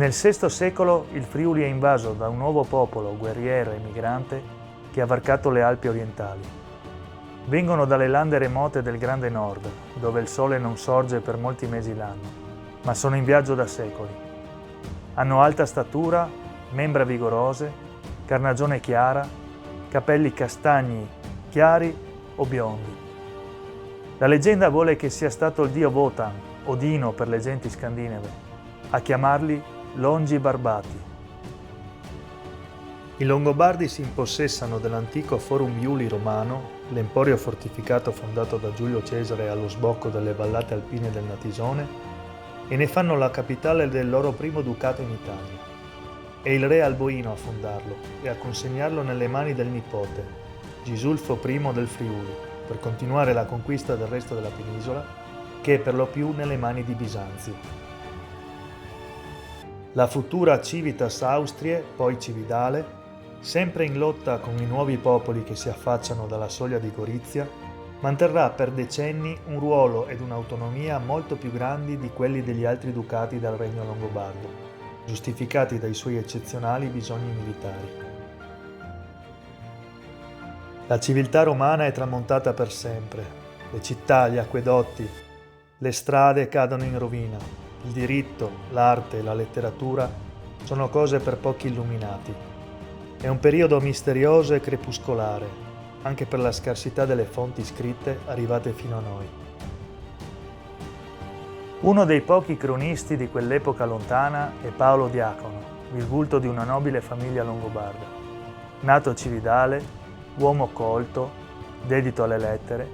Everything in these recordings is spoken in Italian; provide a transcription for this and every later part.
Nel VI secolo il Friuli è invaso da un nuovo popolo guerriero e migrante che ha varcato le Alpi orientali. Vengono dalle lande remote del Grande Nord, dove il sole non sorge per molti mesi l'anno, ma sono in viaggio da secoli. Hanno alta statura, membra vigorose, carnagione chiara, capelli castagni chiari o biondi. La leggenda vuole che sia stato il dio Wotan, Odino per le genti scandinave, a chiamarli Longi Barbati. I Longobardi si impossessano dell'antico Forum Iuli romano, l'emporio fortificato fondato da Giulio Cesare allo sbocco delle vallate alpine del Natisone, e ne fanno la capitale del loro primo ducato in Italia. È il re Alboino a fondarlo e a consegnarlo nelle mani del nipote, Gisulfo I del Friuli, per continuare la conquista del resto della penisola, che è per lo più nelle mani di Bisanzio. La futura Civitas Austriae, poi Cividale, sempre in lotta con i nuovi popoli che si affacciano dalla soglia di Gorizia, manterrà per decenni un ruolo ed un'autonomia molto più grandi di quelli degli altri ducati del regno longobardo, giustificati dai suoi eccezionali bisogni militari. La civiltà romana è tramontata per sempre, le città, gli acquedotti, le strade cadono in rovina. Il diritto, l'arte e la letteratura sono cose per pochi illuminati. È un periodo misterioso e crepuscolare, anche per la scarsità delle fonti scritte arrivate fino a noi. Uno dei pochi cronisti di quell'epoca lontana è Paolo Diacono, il vulto di una nobile famiglia longobarda. Nato a Cividale, uomo colto, dedito alle lettere,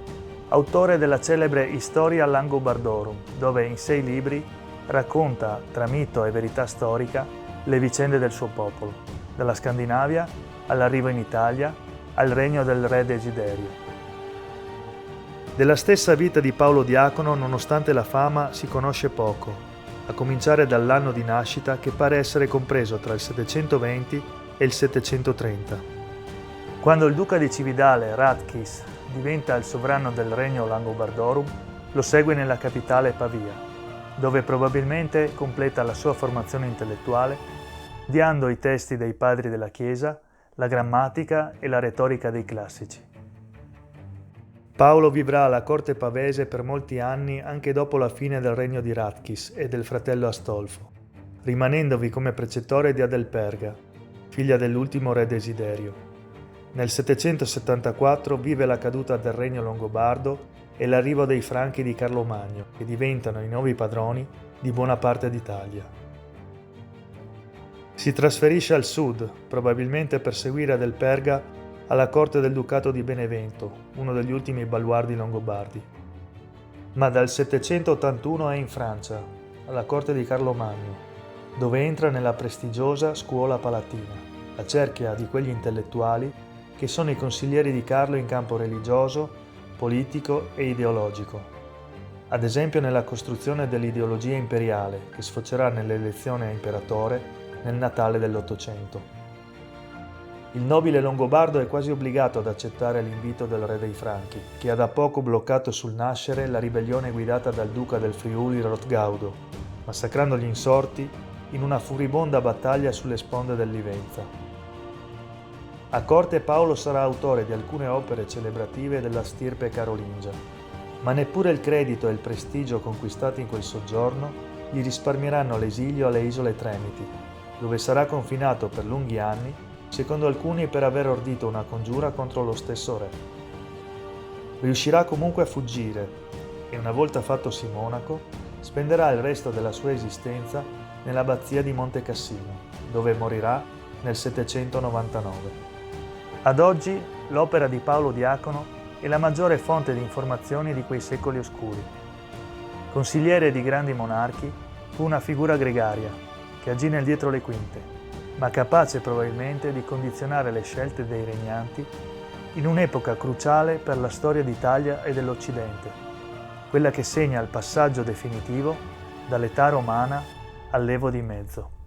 autore della celebre Historia Langobardorum, dove in 6 libri racconta, tra mito e verità storica, le vicende del suo popolo, dalla Scandinavia all'arrivo in Italia, al regno del re Desiderio. Della stessa vita di Paolo Diacono, nonostante la fama, si conosce poco, a cominciare dall'anno di nascita che pare essere compreso tra il 720 e il 730. Quando il duca di Cividale, Ratchis, diventa il sovrano del regno Langobardorum, lo segue nella capitale Pavia, dove probabilmente completa la sua formazione intellettuale, studiando i testi dei padri della Chiesa, la grammatica e la retorica dei classici. Paolo vivrà alla corte pavese per molti anni anche dopo la fine del regno di Ratchis e del fratello Astolfo, rimanendovi come precettore di Adelperga, figlia dell'ultimo re Desiderio. Nel 774 vive la caduta del regno longobardo e l'arrivo dei Franchi di Carlo Magno, che diventano i nuovi padroni di buona parte d'Italia. Si trasferisce al sud, probabilmente per seguire Adelperga alla corte del Ducato di Benevento, uno degli ultimi baluardi longobardi. Ma dal 781 è in Francia, alla corte di Carlo Magno, dove entra nella prestigiosa Scuola Palatina, la cerchia di quegli intellettuali che sono i consiglieri di Carlo in campo religioso, politico e ideologico, ad esempio nella costruzione dell'ideologia imperiale che sfocerà nell'elezione a imperatore nel Natale dell'Ottocento. Il nobile longobardo è quasi obbligato ad accettare l'invito del re dei Franchi, che ha da poco bloccato sul nascere la ribellione guidata dal duca del Friuli Rotgaudo, massacrando gli insorti in una furibonda battaglia sulle sponde del Livenza. A corte Paolo sarà autore di alcune opere celebrative della stirpe carolingia, ma neppure il credito e il prestigio conquistati in quel soggiorno gli risparmieranno l'esilio alle isole Tremiti, dove sarà confinato per lunghi anni, secondo alcuni per aver ordito una congiura contro lo stesso re. Riuscirà comunque a fuggire e, una volta fattosi monaco, spenderà il resto della sua esistenza nell'abbazia di Monte Cassino, dove morirà nel 799. Ad oggi l'opera di Paolo Diacono è la maggiore fonte di informazioni di quei secoli oscuri. Consigliere di grandi monarchi, fu una figura gregaria che agì nel dietro le quinte, ma capace probabilmente di condizionare le scelte dei regnanti in un'epoca cruciale per la storia d'Italia e dell'Occidente, quella che segna il passaggio definitivo dall'età romana all'Evo di mezzo.